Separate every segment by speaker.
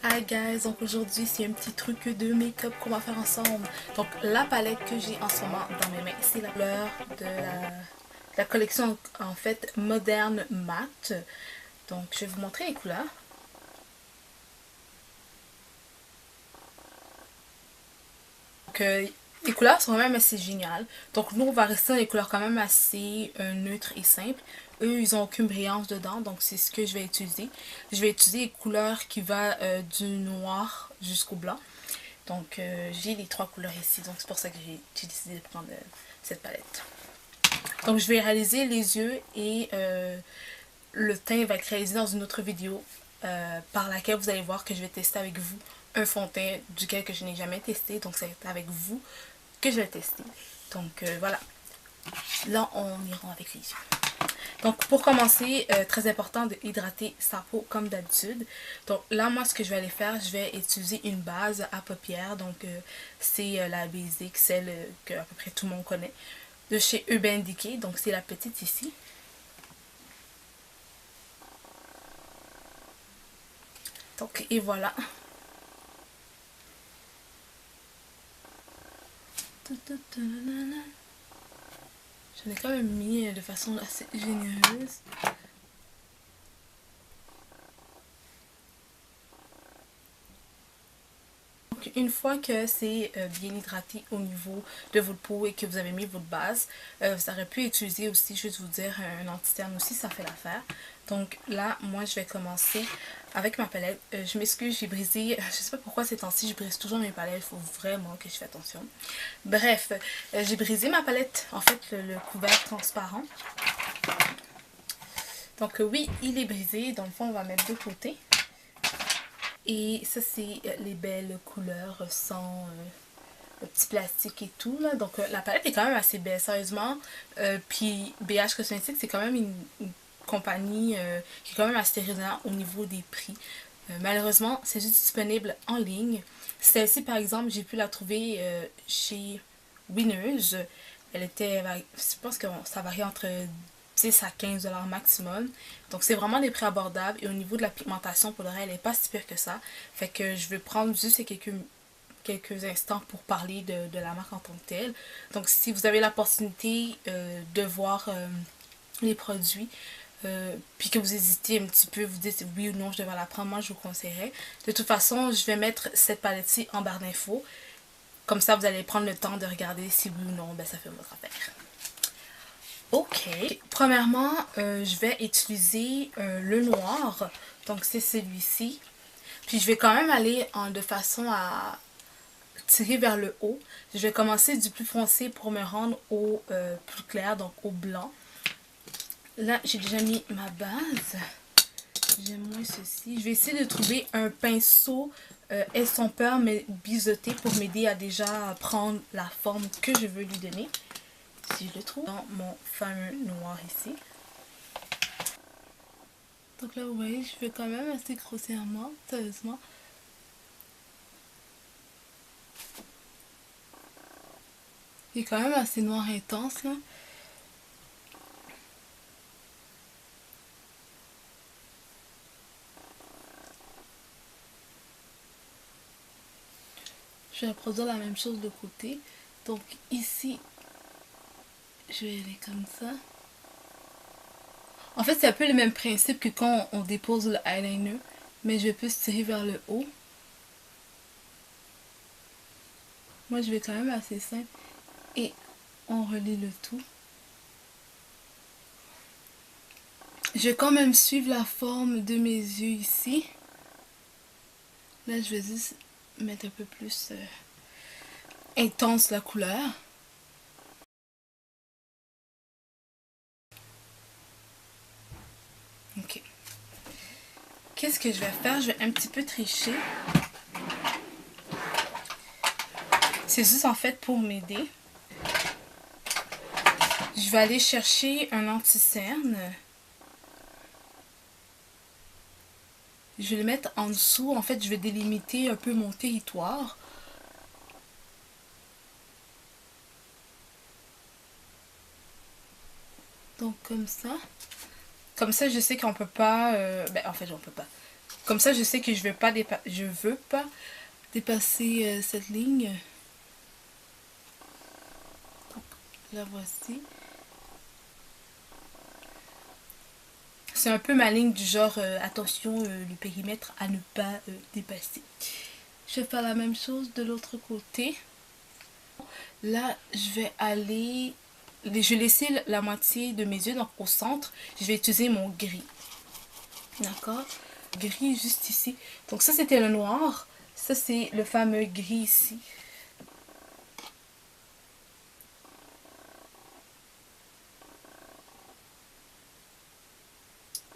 Speaker 1: Hi guys, donc aujourd'hui c'est un petit truc de make-up qu'on va faire ensemble. Donc la palette que j'ai en ce moment dans mes mains, c'est la couleur de la collection en fait moderne matte. Donc je vais vous montrer les couleurs. Donc les couleurs sont quand même assez géniales. Donc nous on va rester dans les couleurs quand même assez neutres et simples. Eux ils ont aucune brillance dedans, donc c'est ce que je vais utiliser. Je vais utiliser les couleurs qui vont du noir jusqu'au blanc. Donc j'ai les trois couleurs ici, donc c'est pour ça que j'ai décidé de prendre cette palette. Donc je vais réaliser les yeux et le teint va être réalisé dans une autre vidéo par laquelle vous allez voir que je vais tester avec vous un fond de teint duquel que je n'ai jamais testé. Donc c'est avec vous que je vais tester. Donc voilà, là on ira avec les yeux. Donc pour commencer, très important de hydrater sa peau comme d'habitude. Donc là moi ce que je vais aller faire, je vais utiliser une base à paupières. Donc c'est la basic, celle que à peu près tout le monde connaît. De chez Urban Decay, donc c'est la petite ici. Donc et voilà. Je l'ai quand même mis de façon assez généreuse. Une fois que c'est bien hydraté au niveau de votre peau et que vous avez mis votre base, vous aurez pu utiliser aussi, juste vous dire, un anti-terne aussi, ça fait l'affaire. Donc là, moi je vais commencer avec ma palette. Je m'excuse, j'ai brisé, je sais pas pourquoi ces temps-ci je brise toujours mes palettes, il faut vraiment que je fasse attention. Bref, j'ai brisé ma palette, en fait le couvercle transparent. Donc oui, il est brisé, dans le fond on va mettre de côté. Et ça c'est les belles couleurs sans le petit plastique et tout là. Donc la palette est quand même assez belle sérieusement. Puis BH Cosmetics c'est quand même une compagnie qui est quand même assez raisonnable au niveau des prix. Malheureusement c'est juste disponible en ligne. Celle-ci par exemple j'ai pu la trouver chez Winners. Elle était, je pense que ça varie entre 10 à 15$ maximum. Donc c'est vraiment des prix abordables. Et au niveau de la pigmentation, pour le reste, elle n'est pas si pire que ça. Fait que je vais prendre juste quelques instants pour parler de la marque en tant que telle. Donc si vous avez l'opportunité de voir les produits, puis que vous hésitez un petit peu, vous dites oui ou non je devrais la prendre, moi je vous conseillerais. De toute façon, je vais mettre cette palette-ci en barre d'infos. Comme ça, vous allez prendre le temps de regarder si oui ou non, ben, ça fait votre affaire. Ok. Premièrement, je vais utiliser le noir. Donc, c'est celui-ci. Puis, je vais quand même aller de façon à tirer vers le haut. Je vais commencer du plus foncé pour me rendre au plus clair, donc au blanc. Là, j'ai déjà mis ma base. J'aime moins ceci. Je vais essayer de trouver un pinceau estompeur mais biseauté pour m'aider à déjà prendre la forme que je veux lui donner. Si je le trouve dans mon fameux noir ici. Donc là vous voyez je fais quand même assez grossièrement, sérieusement. Il est quand même assez noir intense là. Je vais reproduire la même chose de côté. Donc ici, je vais aller comme ça. En fait c'est un peu le même principe que quand on dépose le eyeliner. Mais je vais plus tirer vers le haut. Moi je vais quand même assez simple. Et on relie le tout. Je vais quand même suivre la forme de mes yeux ici. Là je vais juste mettre un peu plus intense la couleur. Ok. Qu'est-ce que je vais faire? Je vais un petit peu tricher. C'est juste en fait pour m'aider. Je vais aller chercher un anti-cerne. Je vais le mettre en dessous. En fait, je vais délimiter un peu mon territoire. Donc comme ça. Comme ça, je sais qu'on peut pas... ben, en fait, on peut pas. Comme ça, je sais que je veux pas dépasser cette ligne. Donc, la voici. C'est un peu ma ligne du genre attention le périmètre à ne pas dépasser. Je vais faire la même chose de l'autre côté. Là, je vais aller... Je vais laisser la moitié de mes yeux, donc au centre. Je vais utiliser mon gris. D'accord? Gris juste ici. Donc ça, c'était le noir. Ça, c'est le fameux gris ici.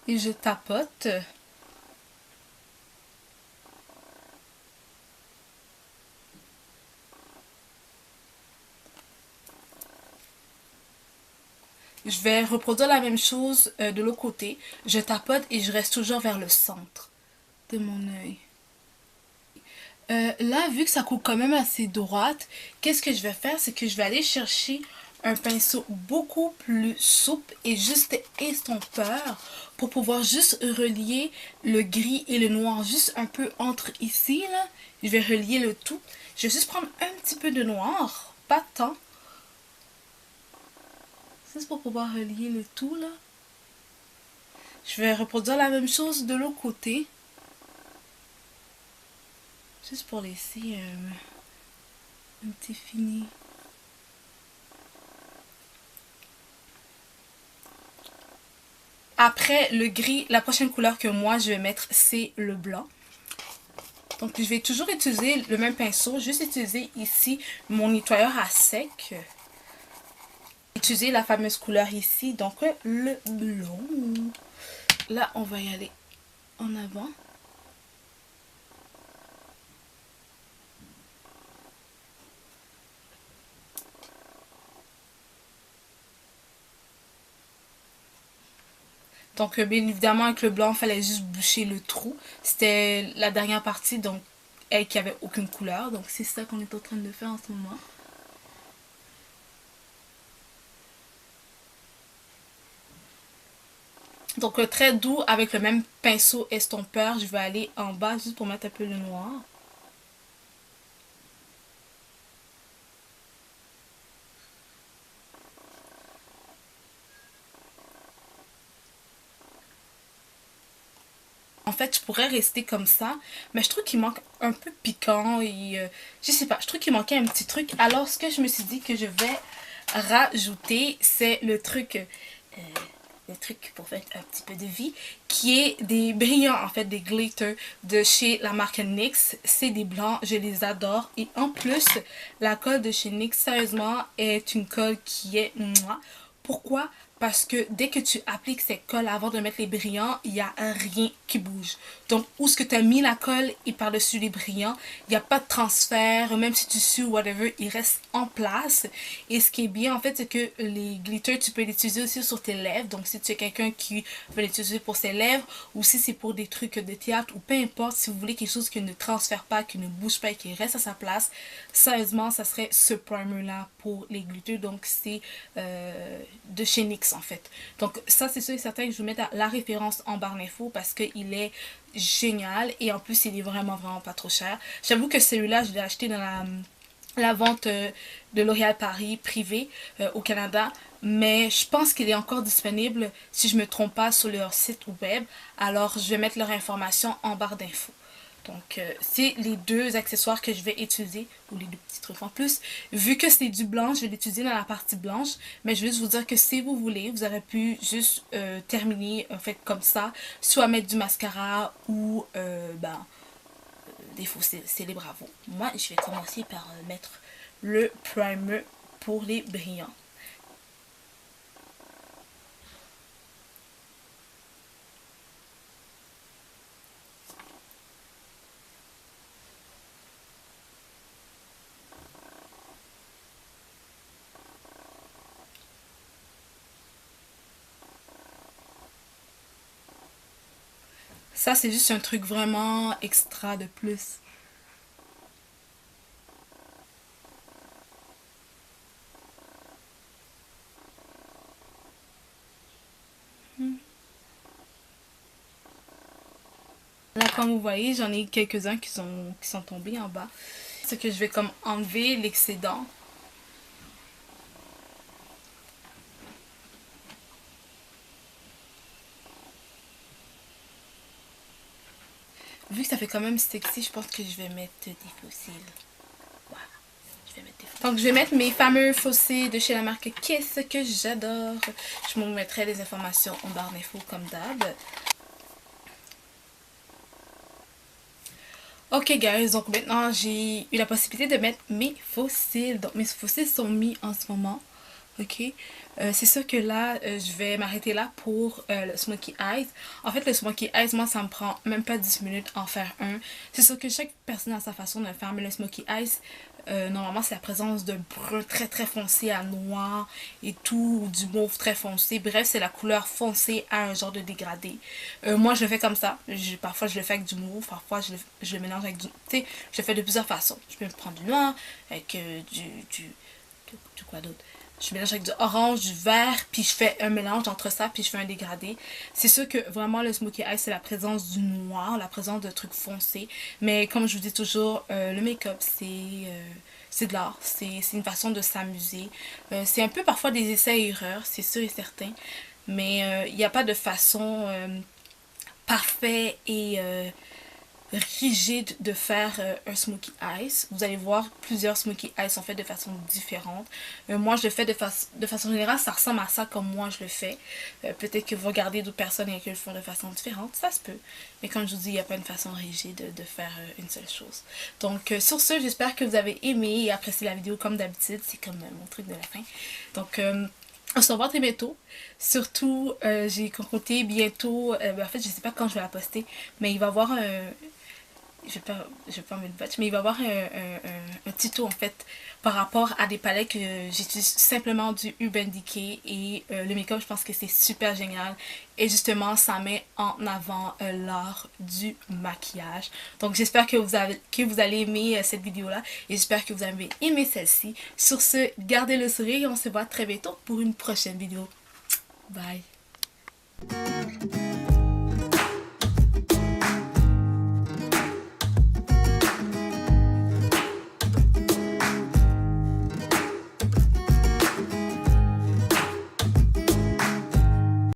Speaker 1: Et je tapote. Je vais reproduire la même chose de l'autre côté. Je tapote et je reste toujours vers le centre de mon œil. Là, vu que ça coupe quand même assez droite, qu'est-ce que je vais faire? C'est que je vais aller chercher un pinceau beaucoup plus souple et juste estompeur pour pouvoir juste relier le gris et le noir juste un peu entre ici, là. Je vais relier le tout. Je vais juste prendre un petit peu de noir, pas tant. Juste pour pouvoir relier le tout, là. Je vais reproduire la même chose de l'autre côté. Juste pour laisser un petit fini. Après le gris, la prochaine couleur que moi je vais mettre, c'est le blanc. Donc je vais toujours utiliser le même pinceau, juste utiliser ici mon nettoyeur à sec. Utiliser la fameuse couleur ici, donc le blanc. Là, on va y aller en avant. Donc, bien évidemment, avec le blanc, il fallait juste boucher le trou. C'était la dernière partie, donc, elle qui avait aucune couleur. Donc, c'est ça qu'on est en train de faire en ce moment. Donc, très doux, avec le même pinceau estompeur, je vais aller en bas juste pour mettre un peu le noir. En fait, je pourrais rester comme ça, mais je trouve qu'il manque un peu piquant et je sais pas, je trouve qu'il manquait un petit truc. Alors, ce que je me suis dit que je vais rajouter, c'est le truc pour faire un petit peu de vie, qui est des brillants, en fait, des glitters de chez la marque NYX. C'est des blancs, je les adore. Et en plus, la colle de chez NYX, sérieusement, est une colle qui est moi. Pourquoi? Parce que dès que tu appliques cette colle avant de mettre les brillants, il n'y a rien qui bouge. Donc, où est-ce que tu as mis la colle et par-dessus les brillants, il n'y a pas de transfert, même si tu sues ou whatever, il reste en place. Et ce qui est bien, en fait, c'est que les glitters, tu peux les utiliser aussi sur tes lèvres. Donc, si tu es quelqu'un qui veut les utiliser pour ses lèvres, ou si c'est pour des trucs de théâtre, ou peu importe, si vous voulez quelque chose qui ne transfère pas, qui ne bouge pas et qui reste à sa place, sérieusement, ça serait ce primer-là pour les glitters. Donc, c'est de chez NYX en fait. Donc ça c'est sûr et certain que je vous mets la référence en barre d'infos parce qu'il est génial et en plus il est vraiment pas trop cher. J'avoue que celui-là je l'ai acheté dans la vente de L'Oréal Paris privée au Canada, mais je pense qu'il est encore disponible si je me trompe pas sur leur site web. Alors je vais mettre leur information en barre d'infos. Donc, c'est les deux accessoires que je vais utiliser, ou les deux petits trucs en plus. Vu que c'est du blanc, je vais l'utiliser dans la partie blanche, mais je vais juste vous dire que si vous voulez, vous aurez pu juste terminer, en fait, comme ça, soit mettre du mascara ou, des faux c'est les bravos. Moi, je vais commencer par mettre le primer pour les brillants. Ça, c'est juste un truc vraiment extra de plus. La Comme vous voyez, j'en ai quelques-uns qui sont tombés en bas. C'est que je vais comme enlever l'excédent. Vu que ça fait quand même sexy, je pense que je vais mettre des fossiles. Voilà. Je vais mettre des fossiles. Donc je vais mettre mes fameux fossiles de chez la marque Kiss que j'adore. Je vous mettrai les informations en barre d'infos comme d'hab. Ok guys, donc maintenant j'ai eu la possibilité de mettre mes fossiles. Donc mes fossiles sont mis en ce moment. Ok, c'est sûr que là, je vais m'arrêter là pour le Smokey Eyes. En fait, le Smokey Eyes, moi, ça me prend même pas 10 minutes en faire un. C'est sûr que chaque personne a sa façon de le faire, mais le Smokey Eyes, normalement, c'est la présence d'un brun très très foncé à noir et tout, ou du mauve très foncé. Bref, c'est la couleur foncée à un genre de dégradé. Moi, je le fais comme ça. Parfois, je le fais avec du mauve, parfois, je le mélange avec du... Tu sais, je le fais de plusieurs façons. Je peux prendre du noir, avec du quoi d'autre? Je mélange avec du orange, du vert, puis je fais un mélange entre ça, puis je fais un dégradé. C'est sûr que vraiment le Smokey Eye, c'est la présence du noir, la présence de trucs foncés. Mais comme je vous dis toujours, le make-up, c'est de l'art. C'est une façon de s'amuser. C'est un peu parfois des essais et erreurs, c'est sûr et certain. Mais il n'y a pas de façon parfaite et rigide de faire un Smokey Eyes. Vous allez voir, plusieurs Smokey Eyes sont faits de façon différente. Moi, je le fais de façon générale, ça ressemble à ça comme moi je le fais. Peut-être que vous regardez d'autres personnes et qu'elles le font de façon différente, ça se peut. Mais comme je vous dis, il n'y a pas une façon rigide de faire une seule chose. Donc, sur ce, j'espère que vous avez aimé et apprécié la vidéo comme d'habitude. C'est comme mon truc de la fin. Donc, on se revoit très bientôt. Surtout, j'ai concocté bientôt, en fait, je sais pas quand je vais la poster, mais il va y avoir je vais pas mettre le batch, mais il va y avoir un tuto en fait par rapport à des palettes que j'utilise simplement du Urban Decay et le make-up, je pense que c'est super génial et justement ça met en avant l'art du maquillage. Donc j'espère que vous allez aimer cette vidéo là et j'espère que vous avez aimé celle-ci. Sur ce, gardez le sourire et on se voit très bientôt pour une prochaine vidéo. Bye!